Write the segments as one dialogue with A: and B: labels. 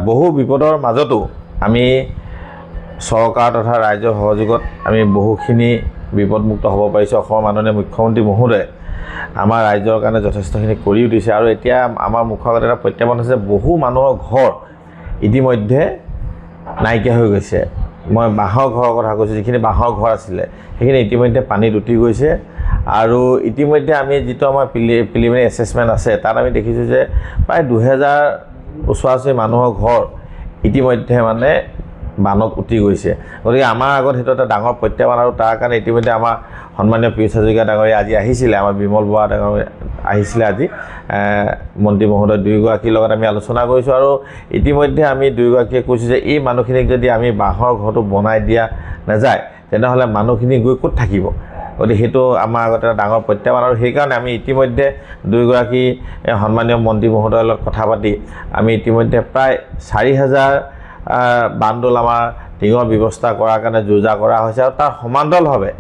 A: বহু বিপদৰ মাজতো আমি চৰকাৰ তথা ৰাজ্যৰ সহযোগত আমি বহুখিনি বিপদমুক্ত হ'ব পাৰিছোঁ। অসমৰ মাননীয় মুখ্যমন্ত্ৰী মহোদয়ে আমাৰ ৰাজ্যৰ কাৰণে যথেষ্টখিনি কৰিও দিছে আৰু এতিয়া আমাৰ মুখৰ আগত এটা প্ৰত্যাহ্বান আছে, বহু মানুহৰ ঘৰ ইতিমধ্যে নাইকিয়া হৈ গৈছে। মই বাঁহৰ ঘৰৰ কথা কৈছোঁ, যিখিনি বাঁহৰ ঘৰ আছিলে সেইখিনি ইতিমধ্যে পানীত উটি গৈছে। আৰু ইতিমধ্যে আমি যিটো আমাৰ প্ৰিলিমিনাৰী এছেছমেণ্ট আছে তাত আমি দেখিছোঁ যে প্ৰায় 2000 ওচৰা-ওচৰি মানুহৰ ঘৰ ইতিমধ্যে মানে বানত উটি গৈছে। গতিকে আমাৰ আগত সেইটো এটা ডাঙৰ প্ৰত্যাহ্বান আৰু তাৰ কাৰণে ইতিমধ্যে আমাৰ সন্মানীয় পীয়ুষ হাজৰিকা ডাঙৰীয়া আজি আহিছিলে, আমাৰ বিমল বৰা ডাঙৰীয়া আহিছিলে আজি মন্ত্ৰী মহোদয় দুয়োগৰাকীৰ লগত আমি আলোচনা কৰিছোঁ আৰু ইতিমধ্যে আমি দুয়োগৰাকীয়ে কৈছোঁ যে এই মানুহখিনিক যদি আমি বাঁহৰ ঘৰটো বনাই দিয়া নাযায় তেনেহ'লে মানুহখিনি গৈ ক'ত থাকিব। গতিকে সেইটো আমাৰ আগত এটা ডাঙৰ প্ৰত্যাহ্বান আৰু সেইকাৰণে আমি ইতিমধ্যে দুয়োগৰাকী সন্মানীয় মন্ত্ৰী মহোদয়ৰ লগত কথা পাতি আমি ইতিমধ্যে প্ৰায় 4000 বান্দোল আমাৰ টিঙৰ ব্যৱস্থা কৰাৰ কাৰণে যোজা কৰা হৈছে আৰু তাৰ সমান্তৰালভাৱে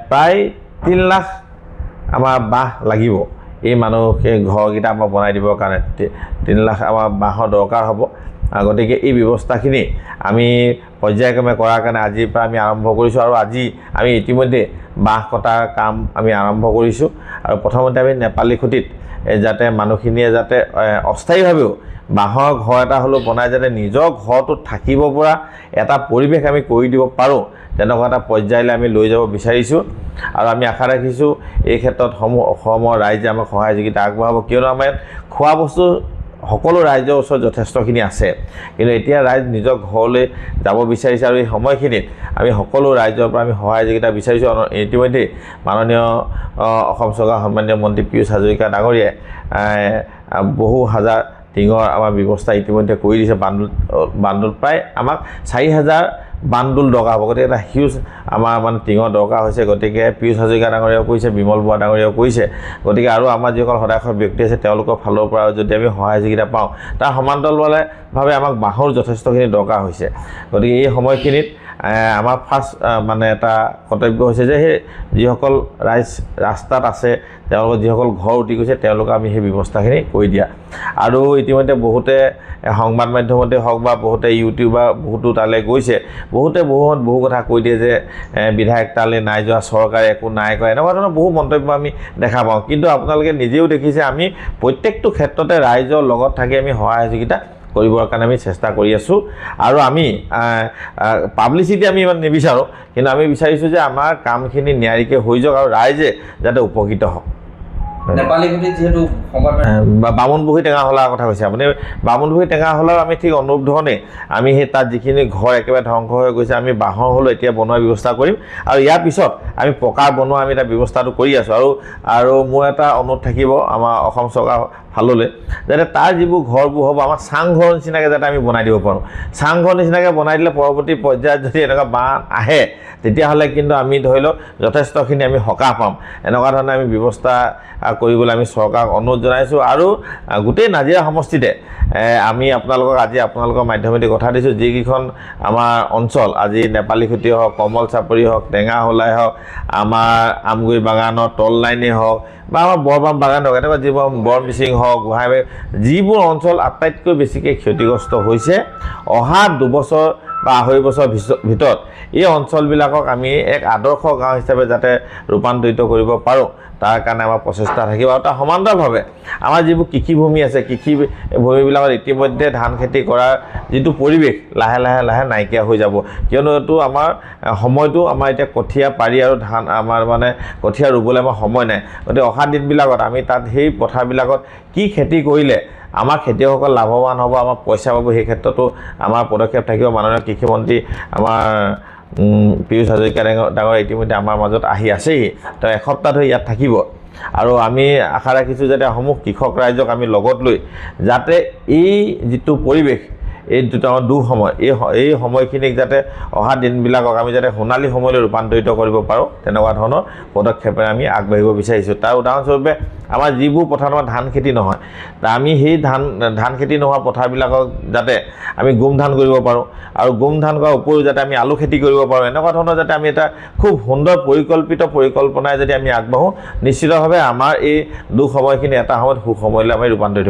A: প্ৰায় 3 লাখ আমাৰ বাঁহ লাগিব। এই মানুহে ঘৰকেইটা আমাৰ বনাই দিবৰ কাৰণে 3 লাখ আমাৰ বাঁহৰ দৰকাৰ হ'ব। গতিকে এই ব্যৱস্থাখিনি আমি পৰ্যায়ক্ৰমে কৰাৰ কাৰণে আজিৰ পৰা আমি আৰম্ভ কৰিছোঁ আৰু আজি আমি ইতিমধ্যে বাঁহ কটাৰ কাম আমি আৰম্ভ কৰিছোঁ আৰু প্ৰথমতে আমি নেপালী খুঁটিত যাতে মানুহখিনিয়ে যাতে অস্থায়ীভাৱেও বাঁহৰ ঘৰ এটা হ'লেও বনাই যাতে নিজৰ ঘৰটোত থাকিব পৰা এটা পৰিৱেশ আমি কৰি দিব পাৰোঁ, তেনেকুৱা এটা পৰ্যায়লৈ আমি লৈ যাব বিচাৰিছোঁ। আৰু আমি আশা ৰাখিছোঁ এই ক্ষেত্ৰত অসমৰ ৰাইজে আমাক সহায় যোগিতা আগবঢ়াব, কিয়নো আমাৰ ইয়াত খোৱা বস্তু সকলো ৰাইজৰ ওচৰত যথেষ্টখিনি আছে, কিন্তু এতিয়া ৰাইজ নিজৰ ঘৰলৈ যাব বিচাৰিছে আৰু এই সময়খিনিত আমি সকলো ৰাইজৰ পৰা আমি সহায় যোগিতা বিচাৰিছোঁ। ইতিমধ্যে মাননীয় অসম চৰকাৰৰ সন্মানীয় মন্ত্ৰী পীয়ুষ হাজৰিকা ডাঙৰীয়াই বহু হাজাৰ টিঙৰ আমাৰ ব্যৱস্থা ইতিমধ্যে কৰি দিছে। বান্দোল প্ৰায় আমাক 4000 বান্দোল দৰকাৰ হ'ব। গতিকে এটা হিউজ আমাৰ মানে টিঙৰ দৰকাৰ হৈছে। গতিকে পীয়ুষ হাজৰিকা ডাঙৰীয়াও কৈছে, বিমল বৰা ডাঙৰীয়াও কৈছে। গতিকে আৰু আমাৰ যিসকল সদায়ৰ ব্যক্তি আছে তেওঁলোকৰ ফালৰ পৰা যদি আমি সহায় যোগিতা পাওঁ তাৰ সমান্তৰালভাৱে আমাক বাঁহৰ যথেষ্টখিনি দৰকাৰ হৈছে। গতিকে এই সময়খিনিত আমাৰ ফাৰ্ষ্ট মানে এটা কৰ্তব্য হৈছে যে সেই যিসকল ৰাইজ ৰাস্তাত আছে তেওঁলোকৰ যিসকল ঘৰ উটি গৈছে তেওঁলোকক আমি সেই ব্যৱস্থাখিনি কৰি দিয়া। আৰু ইতিমধ্যে বহুতে সংবাদ মাধ্যমতে হওক বা বহুতে ইউটিউবাৰ বহুতো তালৈ গৈছে, বহুতে বহু কথা কৈ দিয়ে যে বিধায়ক তালৈ নাই যোৱা, চৰকাৰে একো নাই কৰা, এনেকুৱা ধৰণৰ বহু মন্তব্য আমি দেখা পাওঁ। কিন্তু আপোনালোকে নিজেও দেখিছে আমি প্ৰত্যেকটো ক্ষেত্ৰতে ৰাইজৰ লগত থাকি আমি সহায় সহযোগিতা কৰিবৰ কাৰণে আমি চেষ্টা কৰি আছোঁ। আৰু আমি পাব্লিচিটি আমি ইমান নিবিচাৰোঁ, কিন্তু আমি বিচাৰিছোঁ যে আমাৰ কামখিনি নিয়াৰিকৈ হৈ যাওক আৰু ৰাইজে যাতে উপকৃত হওক।
B: নেপালী খুঁটিত যিহেতু
A: বামুণপুখুৰী টেঙাহলাৰ কথা কৈছে আপুনি, বামুণপুখুৰী টেঙাহলাৰ আমি ঠিক অনুৰূপ ধৰণে আমি সেই তাত যিখিনি ঘৰ একেবাৰে ধ্বংস হৈ গৈছে আমি বাঁহৰ হ'লেও এতিয়া বনোৱাৰ ব্যৱস্থা কৰিম আৰু ইয়াৰ পিছত আমি পকাৰ বনোৱা আমি এটা ব্যৱস্থাটো কৰি আছোঁ। আৰু মোৰ এটা অনুৰোধ থাকিব আমাৰ অসম চৰকাৰ ফাললৈ যাতে তাৰ যিবোৰ ঘৰবোৰ হ'ব আমাৰ চাংঘৰ নিচিনাকৈ যাতে আমি বনাই দিব পাৰোঁ। চাংঘৰ নিচিনাকৈ বনাই দিলে পৰৱৰ্তী পৰ্যায়ত যদি এনেকুৱা বান আহে তেতিয়াহ'লে কিন্তু আমি ধৰি লওক যথেষ্টখিনি আমি সকাহ পাম। এনেকুৱা ধৰণে আমি ব্যৱস্থা কৰিবলৈ আমি চৰকাৰক অনুৰোধ জনাইছোঁ। আৰু গোটেই নাজিৰা সমষ্টিতে আমি আপোনালোকৰ মাধ্যমেদি কথা দিছোঁ, যিকেইখন আমাৰ অঞ্চল আজি নেপালী খুঁটি হওক, কমল চাপৰি হওক, টেঙাহলাই হওক, আমাৰ আমগুৰি বাগানৰ তল লাইনেই হওক বা আমাৰ বৰবাম বাগান হওক, এনেকুৱা যিবোৰ বৰমিচিং হওক, গোহাঁইবাৰী যিবোৰ অঞ্চল আটাইতকৈ বেছিকৈ ক্ষতিগ্ৰস্ত হৈছে অহা 2 বছৰ বা 2.5 বছৰৰ ভিতৰত এই অঞ্চলবিলাকক আমি এক আদৰ্শ গাঁও হিচাপে যাতে ৰূপান্তৰিত কৰিব পাৰোঁ তাৰ কাৰণে আমাৰ প্ৰচেষ্টা থাকিব। আৰু তাৰ সমান্তৰালভাৱে আমাৰ যিবোৰ কৃষিভূমি আছে কৃষিভূমিবিলাকত ইতিমধ্যে ধান খেতি কৰাৰ যিটো পৰিৱেশ লাহে লাহে নাইকিয়া হৈ যাব, কিয়নো এইটো আমাৰ সময়টো আমাৰ এতিয়া কঠীয়া পাৰি আৰু ধান আমাৰ মানে কঠীয়া ৰুবলৈ আমাৰ সময় নাই। গতিকে অহা দিনবিলাকত আমি তাত সেই পথাৰবিলাকত কি খেতি কৰিলে আমাৰ খেতিয়কসকল লাভৱান হ'ব, আমাৰ পইচা পাব, সেই ক্ষেত্ৰতো আমাৰ পদক্ষেপ থাকিব। মাননীয় কৃষিমন্ত্ৰী আমাৰ পীয়ুষ হাজৰিকা ডাঙৰীয়া ইতিমধ্যে আমাৰ মাজত আহি আছেহি, তেওঁ এসপ্তাহ ধৰি ইয়াত থাকিব। আৰু আমি আশা ৰাখিছোঁ যাতে সমূহ কৃষক ৰাইজক আমি লগত লৈ যাতে এই যিটো পৰিৱেশ এই দুটা দুঃসময় এই সময়খিনিক যাতে অহা দিনবিলাকক আমি যাতে সোণালী সময়লৈ ৰূপান্তৰিত কৰিব পাৰোঁ তেনেকুৱা ধৰণৰ পদক্ষেপেৰে আমি আগবাঢ়িব বিচাৰিছোঁ। তাৰ উদাহৰণস্বৰূপে আমাৰ যিবোৰ পথাৰত আমাৰ ধান খেতি নহয় আমি সেই ধান খেতি নোহোৱা পথাৰবিলাকক যাতে আমি গোম ধান কৰিব পাৰোঁ আৰু গোম ধান কৰাৰ উপৰিও যাতে আমি আলু খেতি কৰিব পাৰোঁ, এনেকুৱা ধৰণৰ যাতে আমি এটা খুব সুন্দৰ পৰিকল্পনাৰে যদি আমি আগবাঢ়োঁ নিশ্চিতভাৱে আমাৰ এই দুঃসময়খিনি এটা সময়ত সুসময়লৈ আমি ৰূপান্তৰিত